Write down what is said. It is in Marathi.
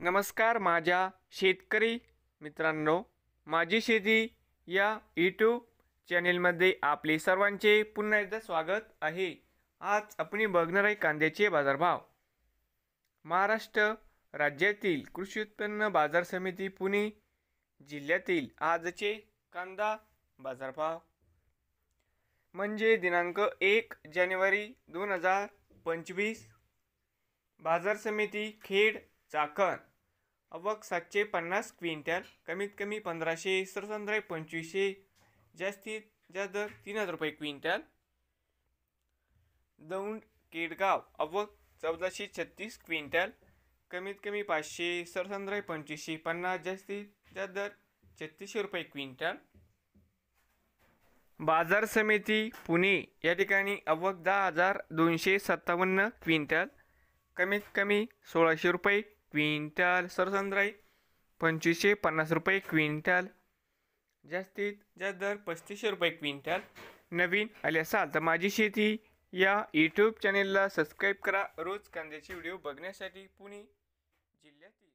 नमस्कार माझ्या शेतकरी मित्रांनो, माझी शेती या यूट्यूब चॅनेलमध्ये आपले सर्वांचे पुन्हा एकदा स्वागत आहे। आज आपण बघणार आहे कांद्याचे बाजारभाव। महाराष्ट्र राज्यातील कृषी उत्पन्न बाजार समिती पुणे जिल्ह्यातील आजचे कांदा बाजारभाव म्हणजे दिनांक 1 जानेवारी 2025। बाजार समिती खेड चाकण आवक 750 क्विंटल, कमीत कमी 1500, सरसंद्राई 2500, जास्तीत जास्त दर 3000 रुपये क्विंटल। दौंड केडगाव आवक 1436 क्विंटल, कमीत कमी 500, सरसंद्राई 2550, जास्तीत जास्त दर 3600 रुपये क्विंटल। बाजार समिती पुणे या ठिकाणी आवक 10,257 क्विंटल, कमीत कमी 1600 रुपये क्विंटल, सरसंद्राई 2550 रुपये क्विंटल, जास्तीत जास्त दर 3500 रुपये क्विंटल। नवीन आले असाल तर माझी शेती या यूट्यूब चॅनेलला सबस्क्राईब करा रोज कांद्याचे व्हिडिओ बघण्यासाठी। पुणे जिल्ह्यातील